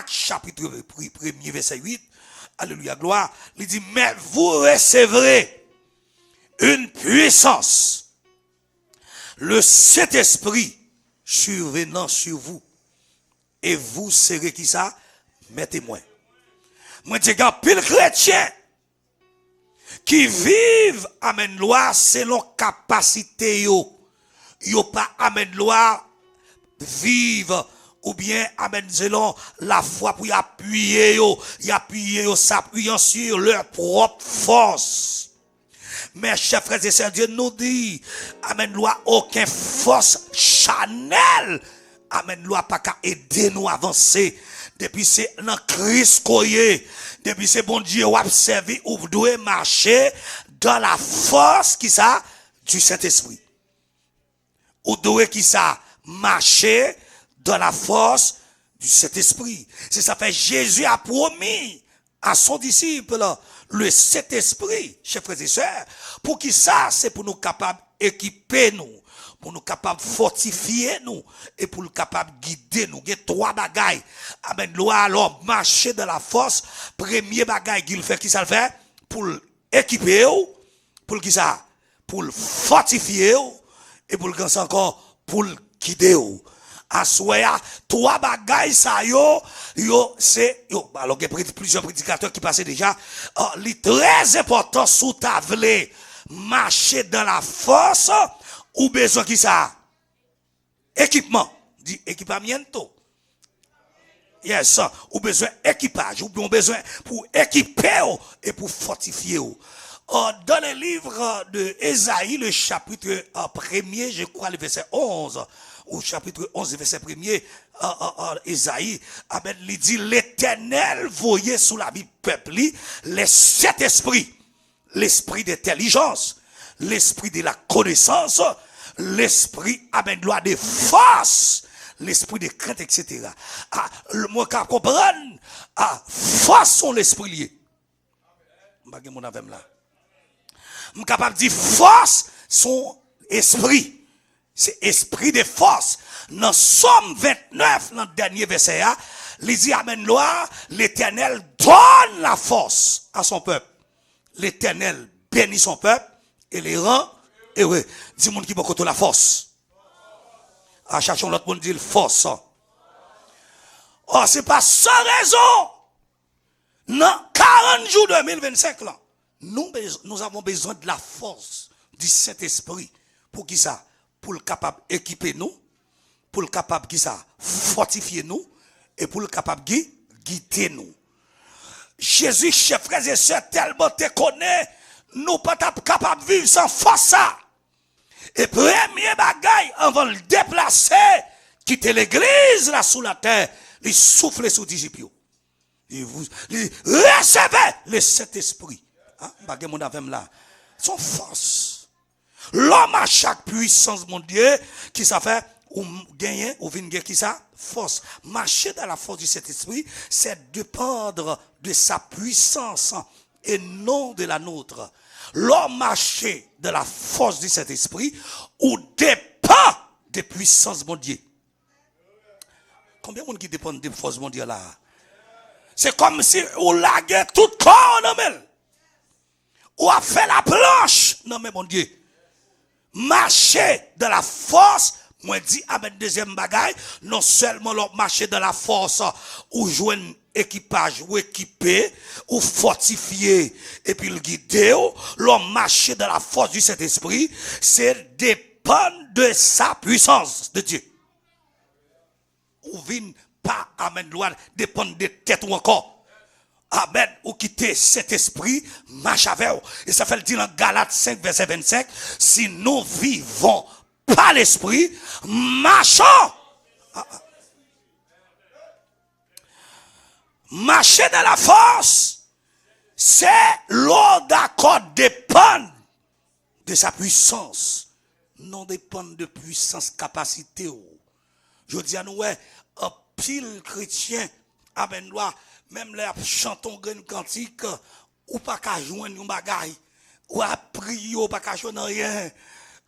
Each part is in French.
Actes chapitre 1er verset 8, alléluia, gloire, il dit, mais vous recevrez une puissance, le Saint-Esprit survenant sur vous, et vous serez qui ça? Mes témoins. Moi, je dis, pile chrétien qui vivent, amen, loi, selon capacité yo. Yo pas, amen, loi, vivre, ou bien, amen, selon la foi pour y appuyer yo. Y appuyer yo, s'appuyant sur leur propre force. Mais, chers frères et sœurs, Dieu nous dit, amen, loi, aucune force charnelle, amen, loi, pas qu'à aider nous à avancer. Depuis c'est dans Christ koye, depuis c'est bon Dieu ou observer ou vous devez marcher dans la force qui ça du Saint-Esprit. Ou devez qui ça marcher dans la force du Saint-Esprit. C'est ça fait Jésus a promis à son disciple le Saint-Esprit, chers frères et sœurs, pour qui ça c'est pour nous capables équiper nous, pour nous capables fortifier nous et pour nous capables guider nous. Il y a trois bagailles. Amen. Loi alors marcher dans la force. Premier bagaille qu'il fait, qui ça le fait? Pour équiper ou, pour qui ça? Pour fortifier ou, et pour le encore pour guider ou. Assoya, trois bagailles ça c'est alors il y a plusieurs prédicateurs qui passaient déjà. Les très important sous ta vle marcher dans la force. Ou besoin qui ça? Équipement. Dit équipamiento. Yes. Ou besoin équipage. Ou besoin pour équiper et pour fortifier. Dans le livre de Ésaïe, le chapitre 1er, je crois le verset 11, ou chapitre 11, verset 1er, Ésaïe, amen, il dit, l'Éternel voyait sous la vie peuple, les sept esprits, l'esprit d'intelligence, l'esprit de la connaissance, l'esprit, amen, loi de force, l'esprit de crainte, etc. Le mot qu'à comprendre, force sont l'esprit lié. Je mon avem là. Je suis capable de dire force son esprit. C'est esprit de force. Dans Somme 29, dans le dernier verset, il dit, amen, loi, l'Éternel donne la force à son peuple. L'Éternel bénit son peuple et les rend heureux. Dis monde qui peut côté la force. À cherchons l'autre monde dit force. Oh, c'est pas sans raison. Non, 40 jours 2025 là. Nous avons besoin de la force du Saint-Esprit. Pour qui ça? Pour le capable équiper nous, pour le capable qui ça? Fortifier nous et pour le capable guider nous. Jésus, chers frères et sœurs, tellement te connaît, nous pas capable de vivre sans force ça. Et premier bagaille, avant de le déplacer, quitter l'église là sous la terre, il souffle sous disciples. Et vous recevez le Saint-Esprit. Bagay mon avem là. Son force. L'homme a chaque puissance, mon Dieu, qui ça fait, ou gagner, ou venir qui ça? Force. Marcher dans la force du Saint-Esprit, c'est dépendre de sa puissance et non de la nôtre. L'homme marcher de la force du Saint-Esprit, ou dépend des puissances, mon Dieu. Combien de monde qui dépend des forces, mon Dieu, là? C'est comme si on laguait tout corps, non, mais. Ou a fait la planche. Non, mais mon Dieu. Marcher de la force. Moi, dit, avec deuxième bagaille. Non seulement l'on marcher de la force. Ou jouer un équipage. Ou équiper. Ou fortifier. Et puis le guider. L'on marcher de la force du Saint-Esprit. C'est dépendre de sa puissance de Dieu. Ou vin pas, amen, loi, dépendre de tête ou encore. Amen, ou quitter cet esprit, marche avec vous. Et ça fait le dire dans Galates 5, verset 25, si nous vivons par l'esprit, marchons. Marcher dans la force, c'est l'ordre d'accord dépend de sa puissance. Non dépend de puissance, capacité. Je dis à nous, un pile chrétien, amen, loi, même les chantons une cantique, ou pas qu'à joindre une bagaille, ou à prier, ou pas qu'à joindre rien.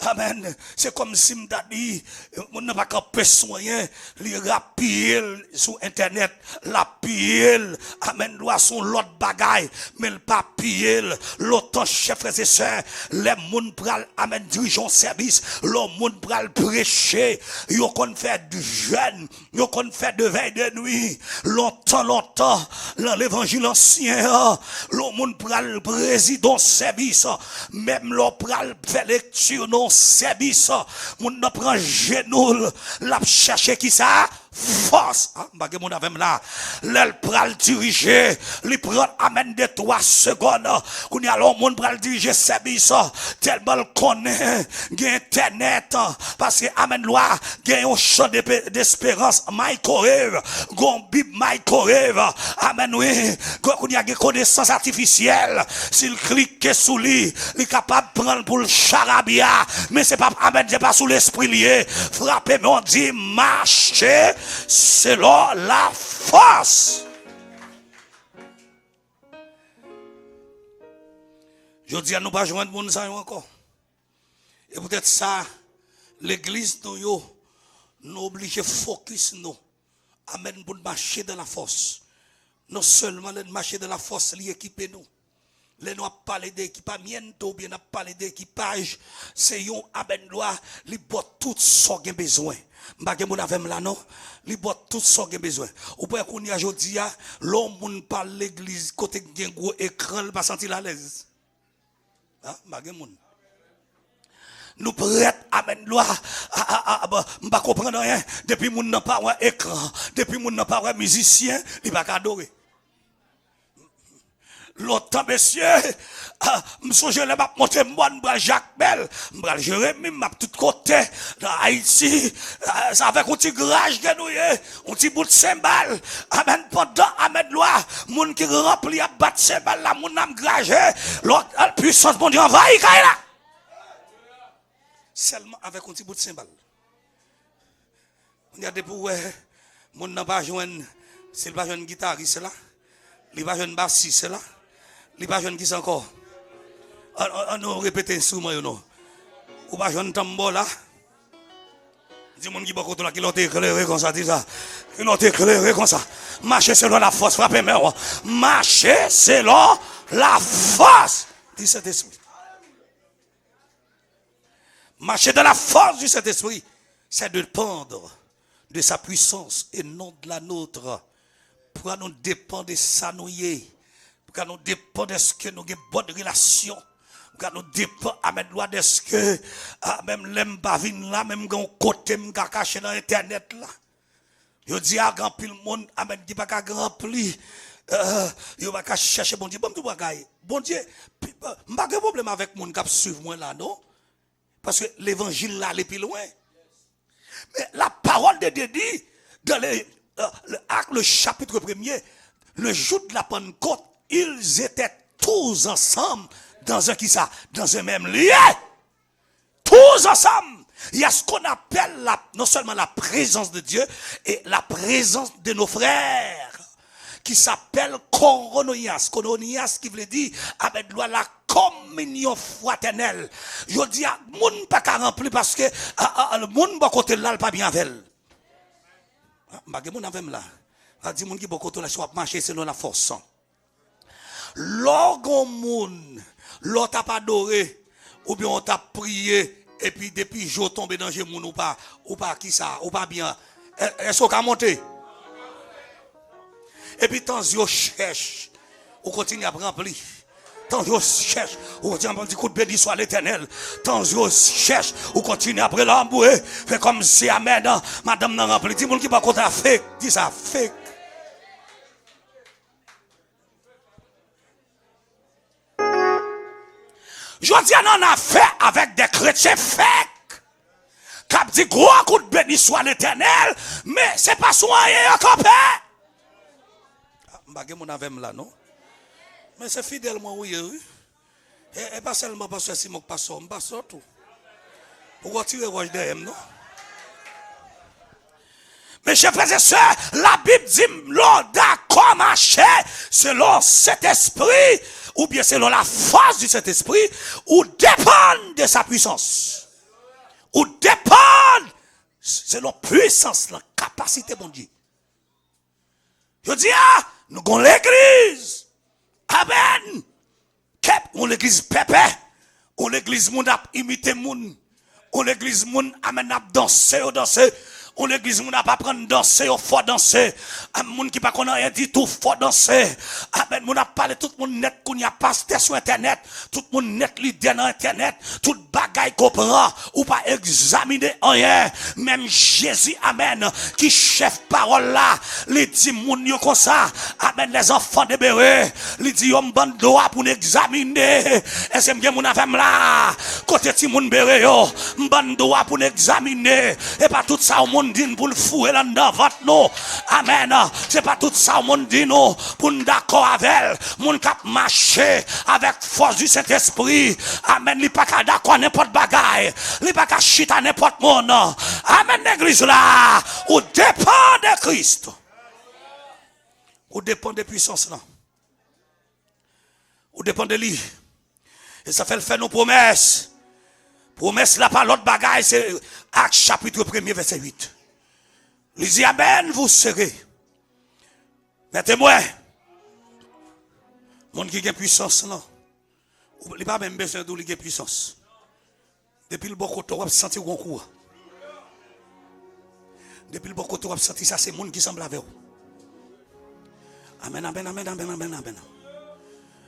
Amen. C'est comme si m'ta dit, on n'a pas qu'à soigner, li rapide sur internet, la pile, amen, doit son l'autre bagaille, mais le pas pile, l'autre chef frères et sœurs, les moun pral, amen, dirigeant service, le moun pral prêcher, yo kon fait du jeûne, yo kon fait de veille de nuit, longtemps, dans l'évangile ancien, le moun pral président service, même l'on pral fait lecture non service, moun nan prend genou, la chercher qui ça? Force, bagay mon avem là, l'el pral diriger, li prend amène de 3 secondes, qu'on y a l'on moun pral diriger service, tellement le connaît, gen internet, parce que amène loi, gen un champ d'espérance, microwave, gon bib microwave, amène oui, qu'on y a gen connaissance artificielle, s'il clique sous lui, il est capable de prendre pour le charabia, mais c'est pas, amène, c'est pas sous l'esprit lié, frappez, mais on dit marcher, selon la force. Je dis à nous pas joindre monde ça encore. Et peut-être ça, l'église nous oblige à focus nous. Amen pour marcher dans la force. Non seulement de marcher dans la force, l'équiper nous. Les nous parler d'équipamiento, bien a parlé d'équipage, c'est yon amen loi, li bot tout ce qu'il a besoin. M'bagé mon avem là non, li bot tout ce qu'il a besoin. Ou pas qu'on y a jodi a, l'homme moun parle l'église côté gen gros écran, il pas sentir à l'aise. Hein, m'bagé moun. Nous prêts amen loi, m'pa comprendre rien, depuis moun n'a pas un écran, depuis moun n'a pas un musicien, il pas adorer. L'autre monsieur, m'songe le m'a monté moi m'bral Jacques Bell, m'bral Jérémie m'a tout côté dans Haïti, ça avec un petit garage genouillé, un petit bout de cymbale, amen pendant amen loi, moun qui rempli à battre cymbale là moun am gragé, l'autre puissance bon Dieu envahit là. Seulement avec un petit bout de cymbale. On y a des pour moun n'a pas joindre, s'il pas joindre guitariste là, il pas joindre bassiste là. Les pas jeunes qui sont encore. On répète instrument non. Ou pas jeune tambour là. Dis mon qui beaucoup là qui l'ont éclairé comme ça dit ça. Qui l'ont éclairé comme ça. Marcher selon la force frappez mais marcher selon la force du Saint-Esprit. Marcher dans la force du Saint-Esprit, c'est de dépendre de sa puissance et non de la nôtre. Pour nous dépendre de sa nouillée. Pour nous dépend de ce que nous avons une bonne relation. Pour nous dépend, amen, de ce que, même l'aime bavine là, même quand côté m'ka caché dans internet là. Je dis à grand pile monde, amen, qui pas qu'à rempli. Yo pas qu'à chercher bon Dieu, bon tout bagaille. Bon Dieu, m'pa de problème avec monde qui suivre moi là non. Parce que l'évangile là, il est plus loin. Mais la parole de Dieu dit dans le chapitre 1er, le jour de la Pentecôte, ils étaient tous ensemble dans un qui ça, dans un même lieu. Tous ensemble. Il y a ce qu'on appelle non seulement la présence de Dieu et la présence de nos frères qui s'appelle Coronias. Coronias qui veut dire avec la communion fraternelle. Je dis à moun pas qu'à remplir parce que le monde ba côté là pas bien avec. Bagay moun avec là. A dit moun qui ba côté là soit marcher selon la force. Lorsqu'on moun, l'on t'a pas adoré, ou bien on t'a prié, et puis depuis jour tombé dans le moun ou pas qui ça, ou pas bien. Est-ce qu'on a monté? Et puis tant que cherche, on continue à remplir. Tant que cherche, on continue à prendre du coup de béni soit l'éternel. Tant que cherche, on continue après l'embouer. Fait comme si amen, madame n'a rempli. Dis moun qui pas contre fake, dis ça fake. Je dis, on a fait avec des chrétiens fake. Cap dit, gros coup de béni soit l'éternel, mais c'est pas soigné encore. Bagay mon avem là, non? Mais c'est fidèlement, oui. Et pas seulement parce que si mon pasteur, pas tout. Pourquoi tirer roche derrière, non? Mes chers frères et sœurs, la Bible dit, l'on d'accord marcher selon cet esprit, ou bien selon la force de cet esprit, ou dépend de sa puissance. Ou dépend, c'est la puissance, la capacité, mon Dieu. Je dis, nous avons l'église. Amen. On l'église pépé. On l'église moun a imité moun. On l'église moun amen a danser. On l'église moun a pas prendre danser, au faut danser. Moun qui pas connaît rien dit tout, faut danser. Amen, moun a parlé tout le monde net qu'on y a pasteur sur internet, tout le monde net leader dans internet, tout bagaille comprend ou pas examiner rien. Même Jésus, amen, qui chef parole là, il dit moun yo comme ça. Amen, les enfants de Béré, il dit yon ban droit pour examiner. Est-ce que moun avem là, côté ti moun Béré yo, ban droit pour examiner et pas tout ça au monde dit pour le fouer là dans votre nom. Amen. C'est pas tout ça au monde dit nous pour nous d'accord avec moun k'ap marcher avec force du Saint-Esprit. Amen. Li pas ka d'accord n'importe bagaille. Li pas ka chita n'importe monde. Amen l'église là, ou dépend de Christ. Ou dépend de puissance là. Ou dépend de lui. Et ça fait le faire nos promesses. Promesse là par l'autre bagaille, c'est Acte chapitre 1er verset 8. Il dit amen, vous serez. Mettez-moi. Monde qui a puissance non. Il n'y a pas même besoin de lui puissance. Depuis le bon côté, on va sentir un coup. Depuis le bon côté, on va sentir ça, c'est monde qui semble avec vous. Amen, amen, amen, amen, amen, amen.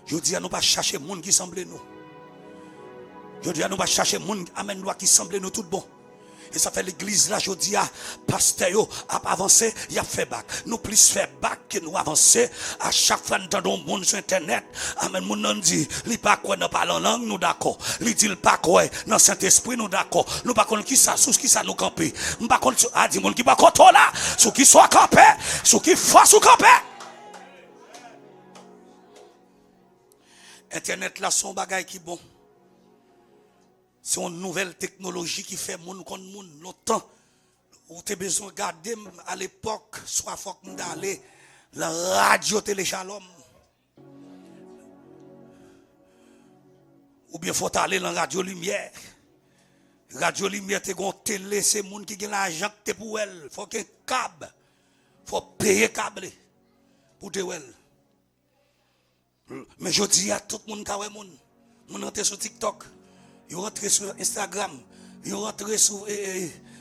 Je dis à nous pas chercher monde qui semble nous. Je dis à nous pas chercher monde, amen, qui semble nous tout bon. Et ça fait l'église là, je dis à pasteur yo, a avancé, il a fait bac. Nous plus fait bac que nous avancer. À chaque fois nous entendons monde sur internet. Amen, moun nan dit, li pas quoi dans parler en langue, nous d'accord. Li dit pas quoi dans Saint-Esprit, nous d'accord. Nous pas connait qui ça, sous qui ça nous camper. Nous pas connait a dit monde qui pas contrôle là, sous qui soit campé, sous qui force ou campé. Internet là son bagay qui bon. C'est une nouvelle technologie qui fait moun kon moun longtemps. Ou t'es besoin de garder à l'époque, soit faut que d'aller la radio télé Shalom. Ou bien faut aller dans la radio lumière. Radio lumière t'es gon télé, c'est moun qui gagne l'argent te pour elle. Faut qu'un câble. Faut payer câble pour te elle. Mais je dis à tout le monde qui moun rentre sur TikTok. Ils rentrent sur Instagram, ils rentrent sur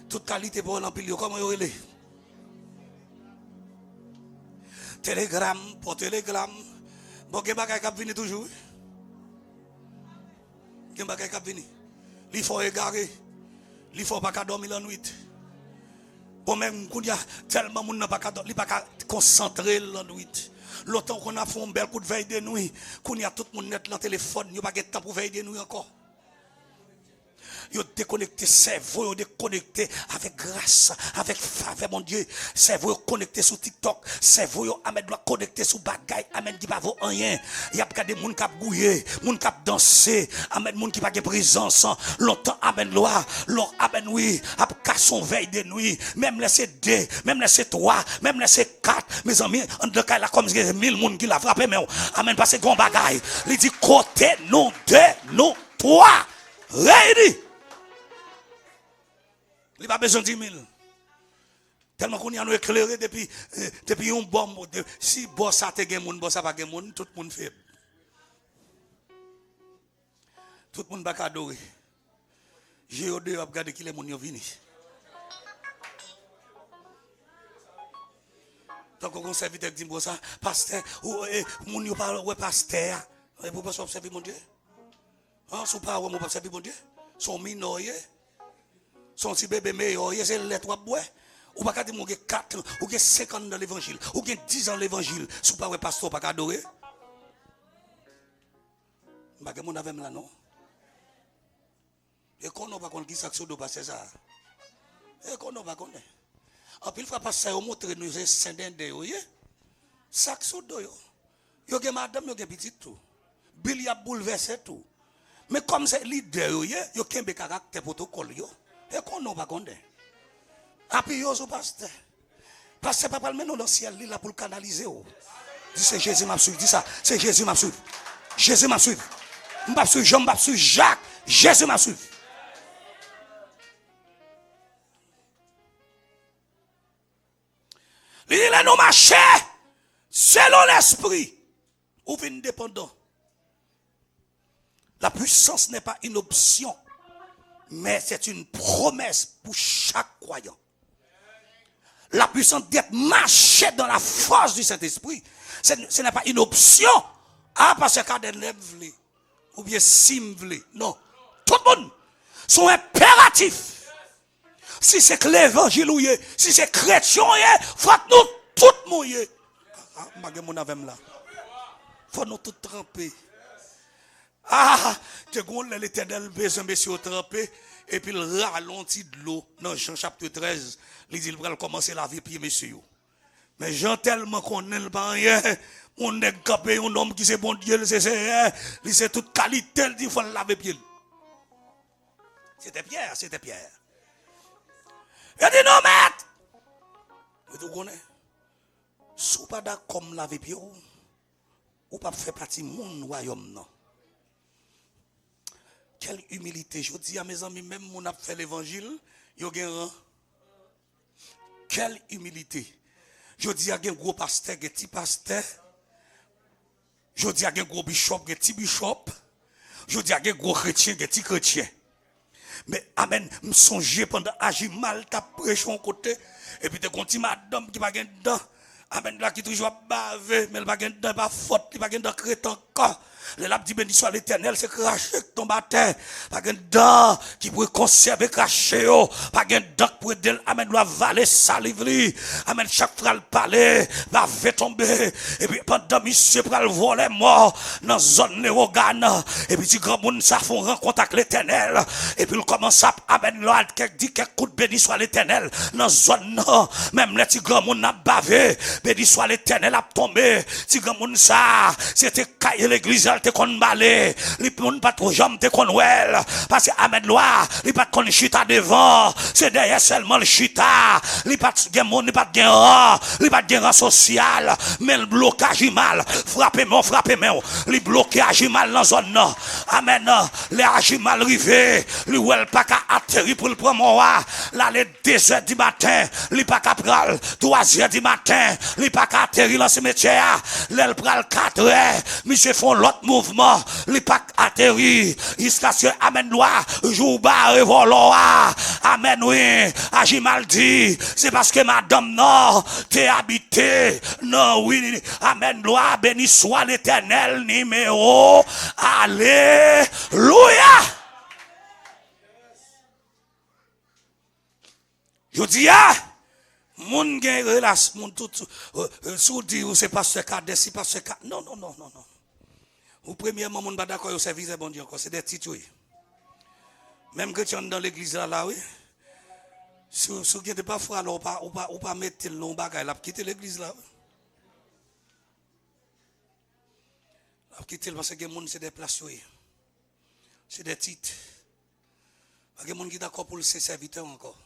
toute qualité pour l'empile. Comment ils relèvent? Telegram, pour Telegram. Bon, il y a des bagages qui viennent toujours. Il y a des bagages qui viennent. Il faut égarer. Il faut pas dormir la nuit. Bon, même quand il y a tellement de monde qui ne peut pas concentrer la nuit. L'autre qu'on a fait un bel coup de veille de nuit, quand il y a tout le monde net dans le téléphone, il n'y a pas de temps pour veiller de nuit encore. Yo déconnecté cerveau, yo déconnecté avec grâce, avec faveur, mon Dieu. Cerveau connecté sur TikTok, cerveau yo amen doit connecté sur bagay, amen qui pas vaut rien. Y a pas des moun k'ap gouiller, moun k'ap danser, amen moun qui pas de présence. Longtemps amen loi, l'or amen oui, ap ka son veille de nuit, même laisser 2, même laisser 3, même laisser 4. Mes amis, en de cas là comme 1000 moun qui l'a frappé mais amen parce que gon bagay. Il dit côté nous 2, nous 3. Ready. Il n'y a pas besoin de 10 000. Tellement qu'on y a nous éclairé depuis un bon. Si boss a te gen moun, boss a pas gen moun, tout le monde fait. Tout le monde va adorer. J'ai odé à regarder qui les moun yo vini. Donc on serviteur dit bon ça, pasteur, ou moun yo parle ouais pasteur. Et vous pas observer mon Dieu. Ah, sous pas ouais mon observer mon Dieu. Son minorier. Son petit bébé meilleur, c'est lettre bois. Ou pas dire mon 4 ou 5 ans dans l'évangile, ou 10 ans dans l'évangile, sous pas pasteur pas adorer. Ba gen mon avec là non. Et qu'on n'a pas qu'on qui ça do passer ça. Et qu'on n'a pas qu'on. En pile fois passer au montrer nous c'est Saint-Denis de yo. Sac do yo. Yo gen madame yo gen petit tout. Bill y a bouleversé tout. Mais comme c'est leader yo kembe caractère protocole yo. Et qu'on n'a pas condé. Après, yo, pasteur. Pasteur, papa, maintenant dans le ciel, il est là pour le canaliser. Dis, c'est Jésus m'a suivi. Dis ça, c'est Jésus m'a suivi. Jésus m'a suivi. M'a suivi Jean, m'a suivi Jacques. Jésus m'a suivi. marchez selon l'esprit, ou venez dépendant. La puissance n'est pas une option, mais c'est une promesse pour chaque croyant. La puissance d'être marcher dans la force du Saint-Esprit, ce n'est pas une option. Ah, parce que quand elle vle, ou bien si vle. Non. Tout le monde sont impératifs. Si c'est que l'évangile, si c'est chrétien, faut nous tout mouiller. Ah, mon avem là. Faut nous tout tremper. Ah, tu as l'Éternel besoin de tremper. Et puis il ralentit de l'eau. Dans Jean chapitre 13, il dit qu'il va commencer la vie pied, messieurs. Mais Jean tellement qu'on n'est pas rien. On est capé, un homme qui c'est bon Dieu, c'est toute qualité, il dit qu'il faut laver pied. C'était Pierre. Il dit non, maître. Vous connaissez? Si vous pas d'accord comme laver pied, ou pas faire partie de mon royaume, non. Quelle humilité. Je dis à mes amis, même mon a fait l'évangile, il y a un rang. Quelle humilité. Je dis à un gros pasteur, un petit pasteur. Je dis à un gros bishop, un petit bishop. Je dis à un gros chrétien, un petit chrétien. Mais amen, me songer pendant agir mal, t'as prêché un côté. Et puis t'es conti madame qui va gagner dedans. Amen, là qui toujours bavé, mais elle va gagner dedans, pas faute, il va gagner dedans crétin encore. Le lap dit béni soit l'Éternel, c'est craché ton baptême. Pas de dents qui pourrait conserver craché. Pas de dents qui pourrait dire, amen, doit valer salivri. Amen, chaque fois le palais va tomber. Et puis pendant monsieur pral voler mort dans zone néogane. Et puis si grand monde ça font rencontre avec l'Éternel. Et puis il commence à, amen, là, dit quelques coups de béni soit l'Éternel. Dans zone non. Même les petits grand monde n'a bavé. Béni soit l'Éternel a tombé. Si grand monde ça, c'était caillé l'église. Te kon balé, li moun pas trop jambe te kon wel, parce que amen loi, li pas kon chita devant, c'est derrière seulement le chita, li pas gen moun, li pas gen rang, li pas gen rang social, mais le blocage mal, frappez moi, li blocage mal dans zone non, amen, les agi mal rivé, li wel pas ka atterri pour le prendre moi, là les 2h du matin, li pas ka pral, 3h du matin, li pas ka atterri dans ce métier, l'el pral 4h, monsieur font l'autre mouvement, les pas atterri, jusqu'à ce amen loi, jour bas revolo, amen oui, agi mal dit, c'est parce que madame non, t'es habité, non oui, amen loi, béni soit l'Éternel numéro, alléluia. Je dis, moun gen relation, moun tout, sous dit, c'est pas ce cas, c'est pas ce cas, non. Ou premièrement, mon pas d'accord au service de bon Dieu encore, c'est des titres. Même que tu es dans l'église là, oui. Si vous n'êtes pas froid, ou pas mettre le long bagage, là, quitter l'église là. Là, quitter parce que les gens c'est des places, oui. C'est des titres. Pas de gens qui sont d'accord pour ses serviteurs encore.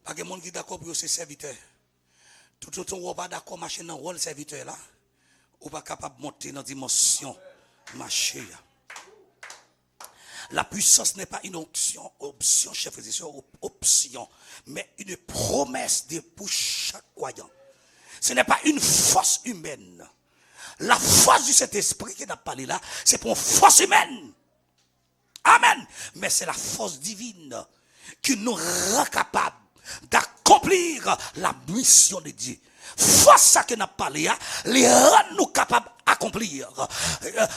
Pas de gens qui sont d'accord pour ses serviteurs. Tout le temps, on n'est pas d'accord marcher dans le rôle serviteur là. Ou pas capable de monter dans la dimension marché. La puissance n'est pas une option, chef et sœurs, option, mais une promesse de pour chaque croyant. Ce n'est pas une force humaine. La force de cet esprit qui n'a pas parlé là, c'est pour une force humaine. Amen. Mais c'est la force divine qui nous rend capable d'accomplir la mission de Dieu. Force ça que n'a parlé, les rend nous capables d'accomplir.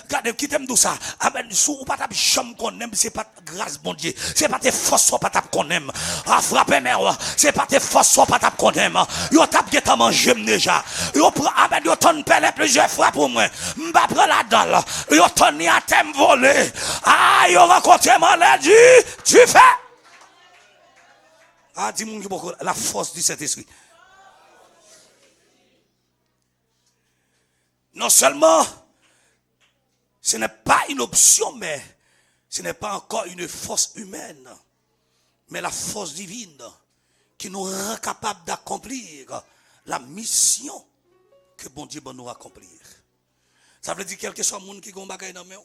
Regardez, qui t'aime tout ça. Amen. Sous pas ta chambre qu'on aime, c'est pas grâce, bon Dieu. C'est pas tes forces, pas ta qu'on aime. Ah, frappez, mère. C'est pas tes forces, pas ta qu'on aime. Yo tape qui t'a mangé déjà. Yo prend, amen, yo tonne pelle plusieurs fois pour moi. M'ba prend la dalle. Yo tonne à t'aime voler. Ah, yo rencontré maladie. Tu fais. Ah, dis-moi la force du Saint-Esprit. Non seulement, ce n'est pas une option, mais ce n'est pas encore une force humaine, mais la force divine qui nous rend capable d'accomplir la mission que bon Dieu va nous accomplir. Ça veut dire quelque chose, monde qui gon bagay dans main,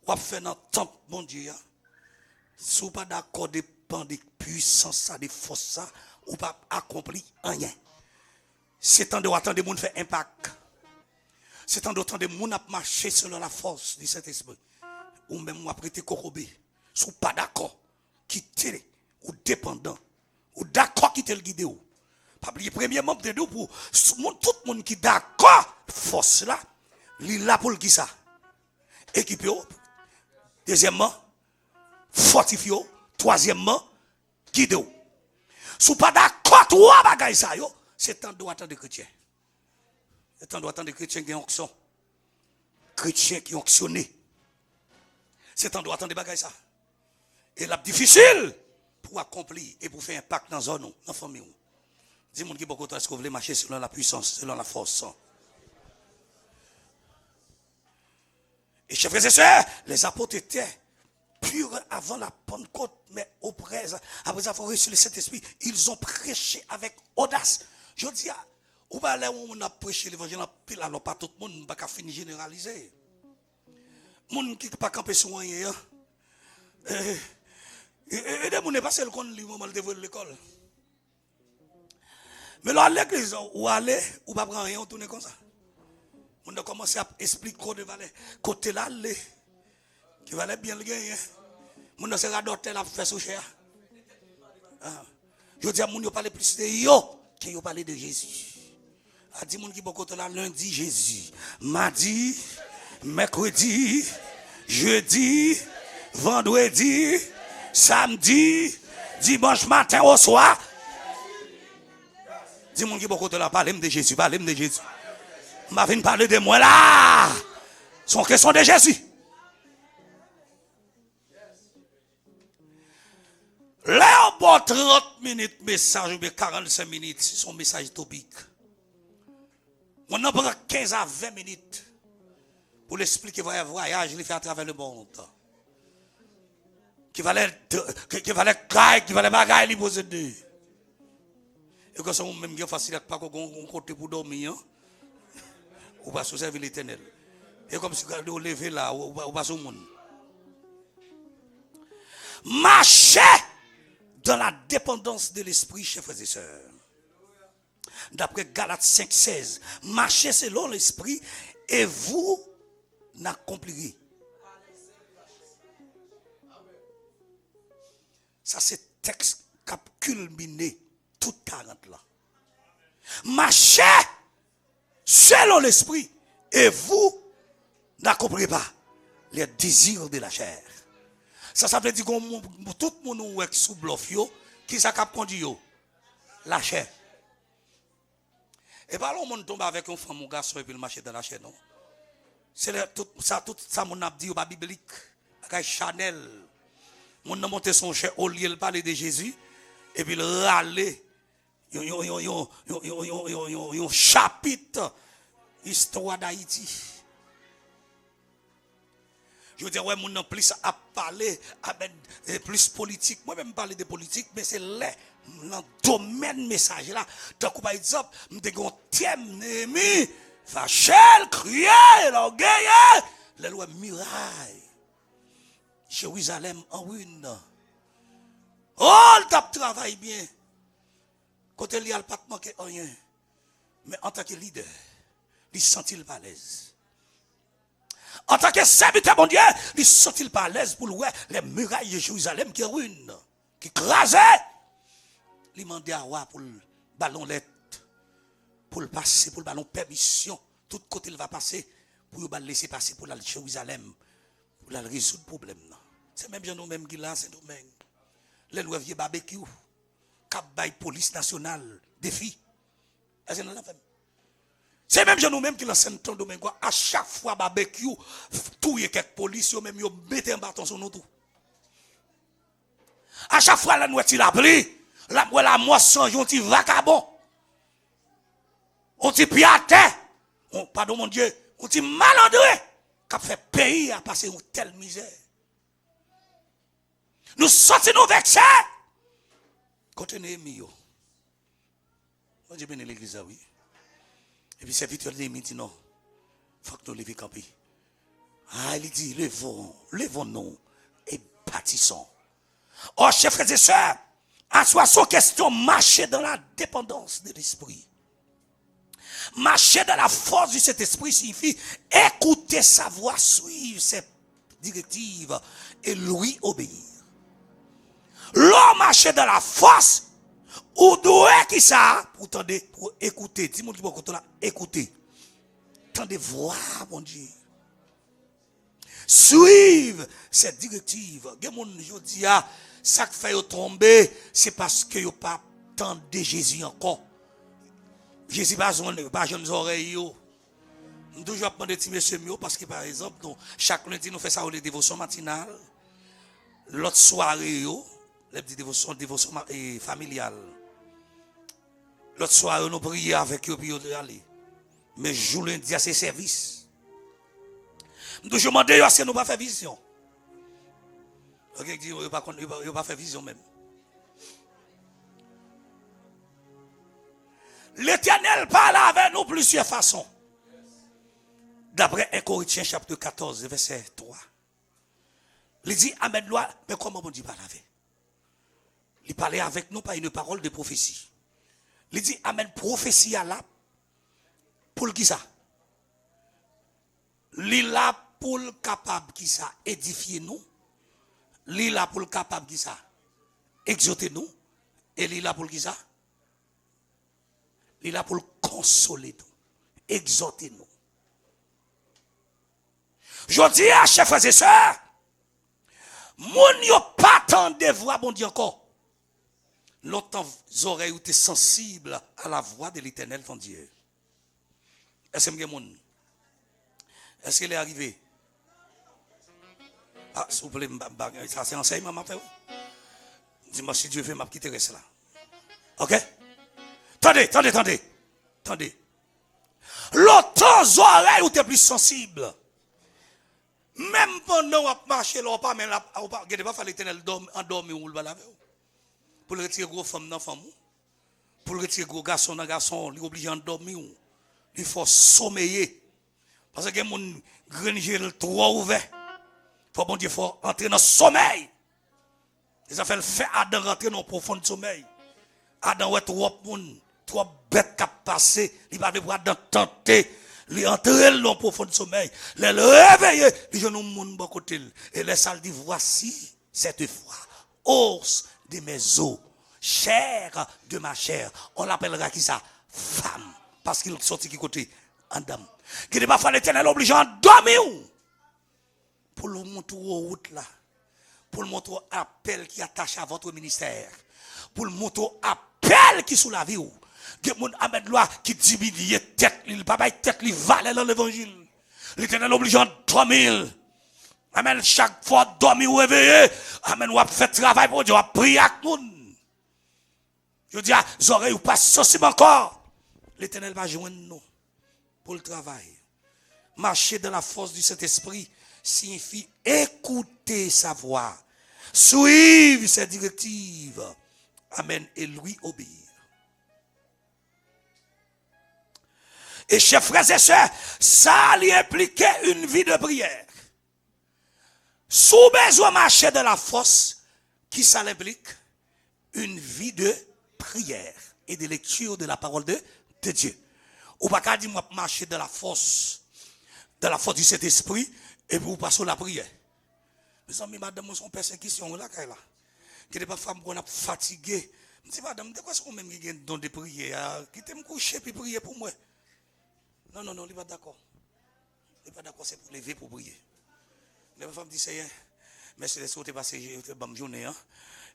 ou faire dans temple bon Dieu. Si vous pas d'accord dépend des puissances, des forces, ou pas accomplir rien. C'est temps de attendre des gens faire impact. C'est temps d'autant de gens à marcher selon la force du Saint-Esprit. Ou même moi prêter corobé. Sous pas d'accord. Quitter ou dépendant. Ou d'accord quitter le guide. Pas oublier premier membre de nous pour tout le monde qui d'accord force là. Il là pour qui ça? Équipe. Deuxièmement, fortifié. Troisièmement, guide. Sous pas d'accord trois bagages ça yo. C'est temps de attendre des chrétiens. C'est temps de attendre des chrétiens qui ont action. Chrétiens qui ont actionné. C'est temps de attendre des bagages ça. Et la difficile pour accomplir et pour faire un impact dans la zone, dans la famille. Dis-moi qui beaucoup est-ce que vous voulez marcher selon la puissance, selon la force. Et chers frères et sœurs, les apôtres étaient purs avant la Pentecôte, mais après avoir reçu le Saint-Esprit, ils ont prêché avec audace. Je dis, où va aller où on a prêché l'évangile, alors pas tout le monde, pas qu'à finir généraliser. Moun qui pas camper sur rien. Et des moun n'est pas seul qu'on lit moment de l'école. Mais là à l'église ou aller ou pas prendre rien, on tourne comme ça. On a commencé à expliquer côté valait côté là qui valait bien le gagner. Moun se radoter la faire sous cher. Je dis à moun yo parler plus de yo que yo parler de Jésus. A dit moun qui bon côté là lundi Jésus, mardi, mercredi, jeudi, vendredi, samedi, dimanche matin au soir. Dis mon qui bon côté là parler de Jésus, parler de Jésus. M'a vinn parler de moi là. Son question de Jésus. Là on 30 minutes message ou 45 minutes, son message topique. On en prend 15 à 20 minutes pour l'expliquer voyage, il fait à travers le monde. Qui valait caille, qui valait bagaille, il pose deux. Et quand on même bien facile pas qu'on côté pour dormir, ou pas servir l'Éternel. Et comme si on lever là, ou pas au monde. Marchez dans la dépendance de l'esprit, chers frères et sœurs. D'après Galates 5,16, marchez selon l'esprit et vous n'accomplirez. Ça c'est texte qui a culminé tout 40 là. Marchez selon l'esprit et vous n'accomplirez pas les désirs de la chair. Ça veut dire que tout le monde est sous bluff qui ça cap conduit la chair. Et pas l'on tombe avec un femme ou garçon et puis le marcher dans la chair non. C'est tout ça mon a dit au biblique avec Chanel. Mon a monté son cher au lieu de parler de Jésus et puis le râler un chapitre histoire d'Haïti. Je veux dire, ouais, mon plus à parler, plus politique. Moi, même parler de politique, mais c'est là, dans le domaine message là. Donc, par exemple, je suis un thème, Néhémie, Fachel, crier, l'orgueil, les lois murailles. Jérusalem en ruine. Oh, le tape travaille bien. Quand il y a le pas manqué rien. Mais en tant que leader, il sent-il pas à l'aise. En tant que serviteur mon Dieu, il sent-il pas à l'aise pour voir les murailles de Jérusalem qui ruinent, qui crasent. Il m'a dit à roi pour le ballon lettre, pour le passer, pour le ballon permission. Tout côté il va passer, pour le laisser passer pour la Jérusalem, pour la résoudre le problème. C'est même gens nous-mêmes qui là, c'est nous-mêmes. Les lois vieux barbecue, cap by police nationale, défi. Est-ce que nous l'avons? C'est même nous-mêmes qui lancent ton domaine. À chaque fois, barbecue, tout y a quelques policiers, même ils mettent un bâton sur nous tout. À chaque fois, la nuit, il a pris. La moisson, on dit vagabond. On dit piaté. Pardon mon Dieu. On dit malandré. Qui a fait pays à passer une telle misère. Nous sortons nous vexés. Côté Néhémie. On dit bien l'église, oui. Et puis, serviteur de Néhémie dit non. Il faut que nous levions camper. Ah, il dit, levons-nous et bâtissons. Oh, chers frères et sœurs, à soi, sans question, marcher dans la dépendance de l'esprit. Marcher dans la force du Saint-Esprit signifie écouter sa voix, suivre ses directives et lui obéir. L'homme marcher dans la force, ou doit qui ça pour tendre, pour écouter. Dis-moi qui peut là, écouter. Tendez voir, mon Dieu. Suivre cette directive. Je dis, ça qui fait tomber, c'est parce que vous pas tendez Jésus encore. Jésus pas jeune oreilles. Nous toujours apprendre des petits messieurs mieux parce que par exemple, chaque lundi nous faisons ça les dévotions matinales. L'autre soirée, les petites dévotions familiales. L'autre soirée, nous prions avec eux puis nous aller. Mais jour lundi, c'est service. Nous toujours demander est-ce que nous pas faire vision. Ok, dit il pas faire vision même. L'Éternel parle avec nous plusieurs façons. D'après 1 Corinthiens chapitre 14, verset 3. Il dit, Amen, loi, mais comment on dit parler avec? Il parlait avec nous par une parole de prophétie. Il dit, Amen, prophétie à la, pour qui ça? Il a pour le capable qui ça, édifier nous. Il a pour le capable qui ça, exhorter nous. Et il a pour qui ça? Il a pour le consoler nous, exhorter nous. Je dis à chers frères et sœurs, moun yo pas tant de voix, bon Dieu encore. Longtemps, vos oreilles étaient sensibles à la voix de l'Éternel, ton Dieu. Est-ce que moun? Est-ce qu'il est arrivé? Ah, s'il vous plaît, ça c'est enseignement, ma frère. Dis-moi si Dieu veut, m'a quitter cela. Ok? Attendez. Longtemps, vos oreilles étaient plus sensibles. Même pendant qu'on marche, on pas même là, on pas faire l'Éternel endormi ou le balaver. Pour le retirer gros femme dans femme. Pour le retirer gros garçon dans garçon, il obligé endormir. Il faut sommeiller. Parce que mon grenier est trop ouvert. Faut bon Dieu faut entrer dans le sommeil. Et ça fait le fait Adam rentrer dans le profond sommeil. Adam est trop bête qui a passé, il va devoir Adam tenter. Il entre dans le profond sommeil. Il réveille, il joue monde bon côté. Et les salles dit voici cette fois, os de mes os, chair de ma chair. On l'appellera qui ça? Femme. Parce qu'il sorti qui côté? Adam. Qui n'est pas fait l'Éternel obligé à dormir. Pour le montrer aux routes là. Pour le montrer appel qui attache à votre ministère. Pour le montrer appel qui sous la vie. Que mon Ahmed loi qui diminue tête, il pas tête, il valait dans l'évangile. L'Éternel obligé à dormir. Amen, chaque fois dormir ou réveiller. Amen, ou à faire travail pour Dieu, ou à prier avec nous. Je dis, les oreilles ou pas sensibles encore. L'Éternel va joindre nous pour le travail. Marcher dans la force du Saint-Esprit signifie écouter sa voix, suivre ses directives. Amen, et lui obéir. Et chers frères et sœurs, ça lui impliquait une vie de prière. Sous besoin de marcher dans la force, qui ça l'implique? Une vie de prière et de lecture de la parole de Dieu. Ou pas qu'à dire, moi, marcher dans la force du Saint-Esprit, et vous passez la prière. Mes amis, madame, son persécution, là, là. Qui n'est pas femme qu'on a fatigué. Je dis, madame, de quoi est-ce qu'on même qui don de prière? Qui t'aime coucher puis prier pour moi? Non, il n'est pas d'accord. Il n'est pas d'accord, c'est pour lever pour prier. La femme dit, Seigneur, merci de ce que tu as passé la bonne journée. Hein?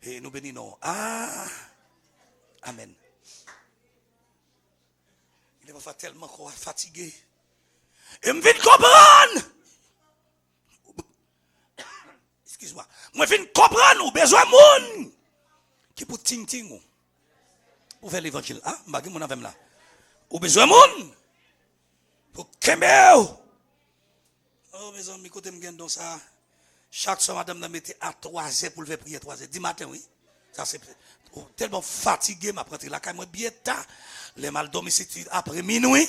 Et nous bénissons. Ah, Amen. Il n'est pas tellement fatigué. Et me vient comprendre. Excuse-moi. Moi, je viens comprendre, ou besoin de monde qui pour ting-ting. Pour faire l'évangile. Ah, je vais vous là. Ou besoin de monde. Pour Kembeo. Oh, mes amis, écoutez, je dans ça. Chaque soir, madame, me mettait à 3 heures pour le faire prier 3 heures. 10 matin, oui. Ça, c'est tellement fatigué, ma pratique. La caille, moi, bien tard. Les mal dormi, c'est après minuit.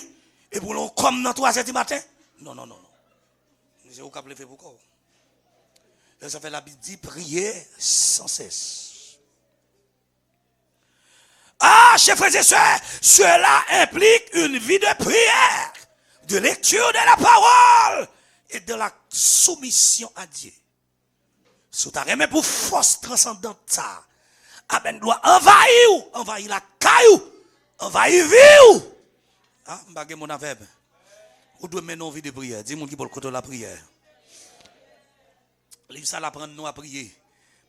Et pour l'on, comme dans 3 heures du matin. Non. Je vais vous lever pourquoi. Ça fait la Bible dit prier sans cesse. Ah, chers frères et sœurs, cela implique une vie de prière, de lecture de la parole et de la soumission à Dieu. Si tu as remis pour force transcendante ça, amen, doit envahir la caillou, envahir vie. Ah, je mon aveugle. Ou doit mener une vie de prière. Dis-moi qui peut le côté de la prière. Livre ça l'apprendre nous à prier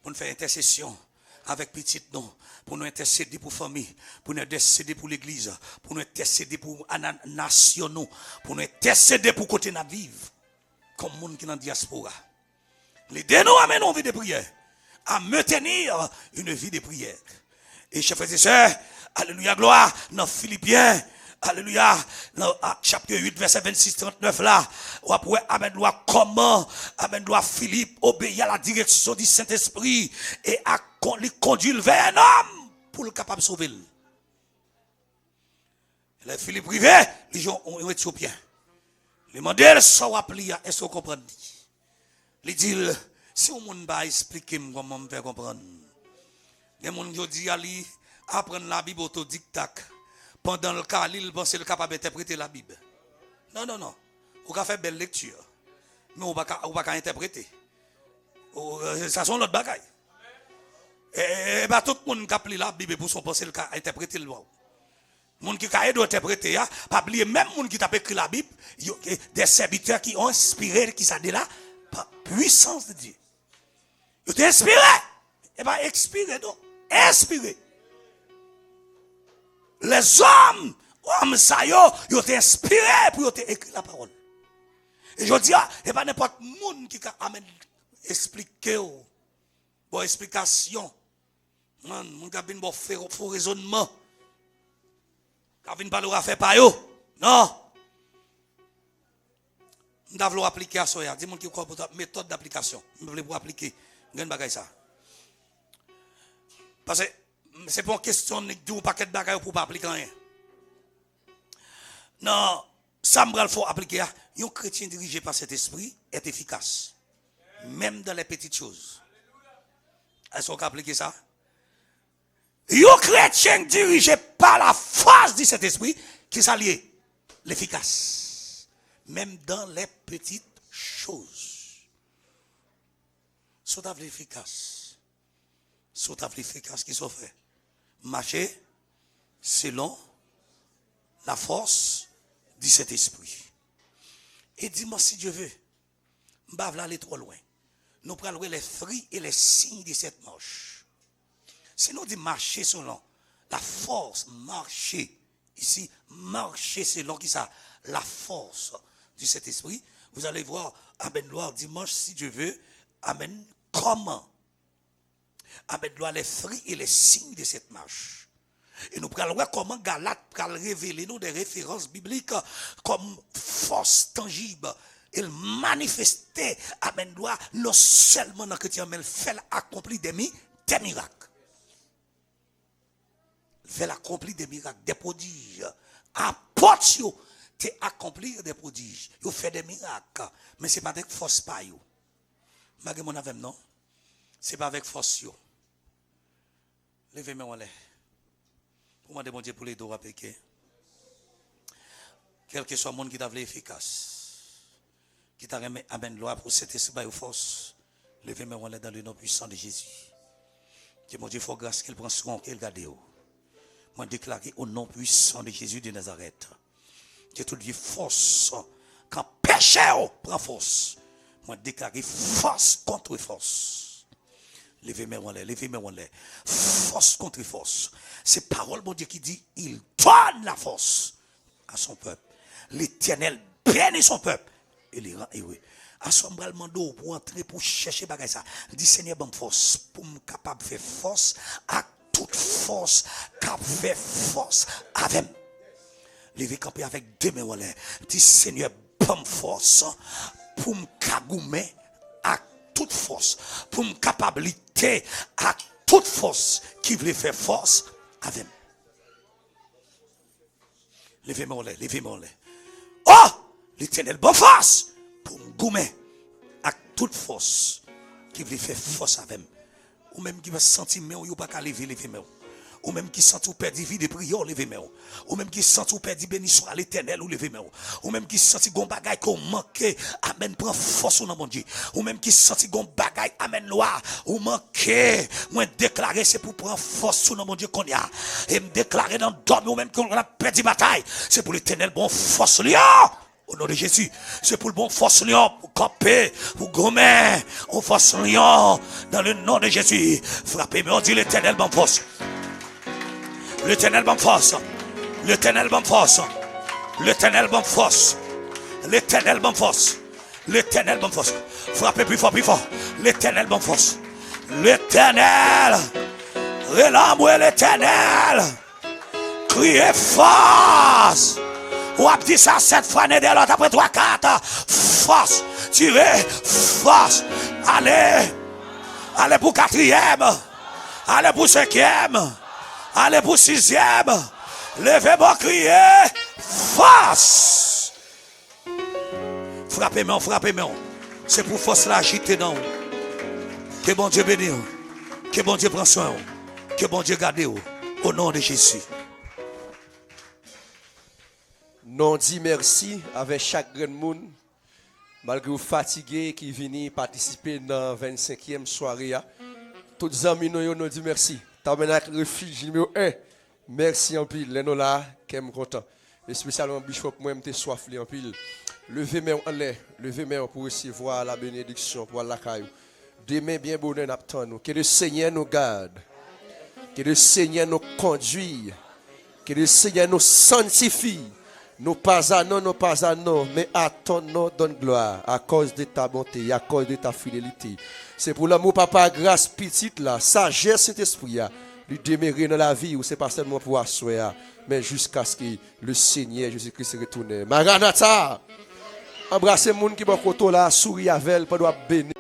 pour nous faire intercession avec petit nous, pour nous intercéder pour famille, pour nous intercéder pour l'église, pour nous intercéder pour la nation, pour nous intercéder pour côté nous vivre comme monde qui est dans la diaspora. L'idée nous amène une vie de prière, à maintenir une vie de prière. Et chers frères et sœurs, alléluia, gloire, dans Philippiens, alléluia, dans chapitre 8, verset 26-39 là, ou après, amen, gloire, comment, amen, gloire, Philippe obéit à la direction du Saint-Esprit et à lui conduire vers un homme pour le capable de sauver. Les Philippe privé, les gens ont Éthiopien. Les modèles sont appelés à est-ce qu'on comprend? Les dit, si on ne va expliquer comment me faire comprendre. Les gens qui disent, allez, apprendre la Bible autodidacte. Pendant le cas, il pense qu'il est capable d'interpréter la Bible. Non, non, non. On va faire belle lecture. Mais on ne va pas interpréter. Ça sont l'autre bagaille. Et bien, tout le monde qui a pris la Bible pour son penser, il a interprété le loi. Les gens qui ont interprété, pas oublier même les gens qui ont écrit la Bible, des serviteurs qui ont inspiré, qui sont là, par puissance de Dieu. Ils ont inspiré. Et bien, expiré, donc. Inspiré. Les hommes ça ils ont inspiré pour écrire la parole. Et je dis, et pas n'importe monde qui amène expliquer, bon explication. Mon qui vient faire faux raisonnement. Qui vient pas le faire par eux. Non. Nous devons appliquer à ça. Dis-moi qui quoi méthode d'application. Nous voulons appliquer. Vous avez ça. Parce que c'est pas une question de paquet de bagages pour pas appliquer rien. Non, ça me faut appliquer. Un chrétien dirigé par cet esprit est efficace. Même dans les petites choses. Est-ce qu'on peut appliquer ça? Un chrétien dirigé par la force de cet esprit qui s'allie l'efficace. Même dans les petites choses. Sont efficace. Sont efficace qui sont faits. Marcher selon la force de cet esprit. Et dis-moi si Dieu veut, je ne vais pas aller trop loin. Nous prenons les fruits et les signes de cette marche. Si nous disons marcher selon la force, marcher, ici, marcher selon qui ça, la force de cet esprit, vous allez voir, amen, gloire, dimanche, si Dieu veut, amen, comment? Amen, gloire, les fruits et les signes de cette marche. Et nous allons voir comment Galate va révéler nous des références bibliques comme force tangible. Il manifestait, amen, gloire, non seulement dans le chrétien, mais il fait accomplir des miracles. Il fait accomplir des miracles, des prodiges. Apôtres, tu accomplir des prodiges. Il fait des miracles. Mais ce n'est pas avec force pas. Malgré mon avem, non? Ce n'est pas avec force. Levez-moi en l'air. Pour moi, demander pour les dos à péquer. Quel que soit le monde qui t'a efficace. Qui t'a remis amen loi pour cet esprit de force. Levez-moi en l'air dans le nom puissant de Jésus. Que mon Dieu faut grâce qu'il prend soin, qu'il garde. Moi, déclarer au nom puissant de Jésus de Nazareth. Que toute vie force, quand péché prend force. Moi, déclarer force contre force. Levez-moi en l'air, levez-moi en l'air. Force contre force. C'est parole, mon Dieu, qui dit, il donne la force à son peuple. L'Éternel bénit son peuple. Et les rend heureux. Assemblement d'eau pour entrer, pour chercher bagay ça. Dit Seigneur, bonne force, pour me capable de faire force à toute force, cap fait force avec. Levez camper avec deux mains en l'air. Dit Seigneur, bonne force, pour me cagoumer à toute force, pour me capabilité à toute force qui veut faire force avec. Levez-moi en l'air, levez-moi en l'air. Oh, l'Éternel, bonne force pour me goumer à toute force qui veut faire force avec. Ou même qui va sentir mais ou pas qu'à lever, levez-moi. Ou même qui sent ou perdu vie de prière, levez main. Ou même qui sent ou perdu béni soit l'Éternel, ou levez main. Ou même qui sent gon bagay qu'on manque, amen, prend force dans mon Dieu. Ou même qui sent gon bagay, amen, loi, ou manque, moi déclarer c'est pour prendre force dans mon Dieu qu'on y a. Et me déclarer dans dormir ou même qu'on a perdu bataille, c'est pour l'Éternel bon force lion. Au nom de Jésus, c'est pour le bon force lion, pour camper, pour gommer, au force lion, dans le nom de Jésus. Frappez, mais on dit l'Éternel bon force. L'Éternel bon force. L'Éternel bon force. L'Éternel bon force. L'Éternel bon force. L'Éternel bon force. Frappez plus fort, plus fort. L'Éternel bon force. L'Éternel. Relamouez l'Éternel. Criez force. Ou a dit ça 7 fois, né de l'autre après 3, 4. Force. Tirez. Force. Allez. Allez pour 4e. Allez pour 5e. Allez pour 6e. Levez-moi, criez. Force. Frappez-moi, frappez-moi. C'est pour force la agiter dans. Que bon Dieu bénisse. Que bon Dieu prenne soin. Que bon Dieu garde. Au nom de Jésus. Nous dit merci avec chaque grand monde, malgré vous fatigué qui vient participer dans la 25e soirée. Tous les amis nous disent merci. Tabernac refuge numéro 1. Merci en pile. Les nous là, qui est content. Et spécialement Bishop, moi, je suis soif en pile. Levez-moi en l'air. Levez-moi pour recevoir la bénédiction, pour la caillou. Demain, bien bonheur n'attend nous. Que le Seigneur nous garde. Que le Seigneur nous conduise. Que le Seigneur nous sanctifie. Nous pas à non, mais à ton nom donne gloire, à cause de ta bonté, à cause de ta fidélité. C'est pour l'amour, papa, grâce petite là, sagesse, cet esprit, lui demeurer dans la vie, ou c'est pas seulement pour asseoir, mais jusqu'à ce que le Seigneur Jésus-Christ retourne. Maranatha, embrassez les gens qui sont là, sourire avec elle, pour bénir.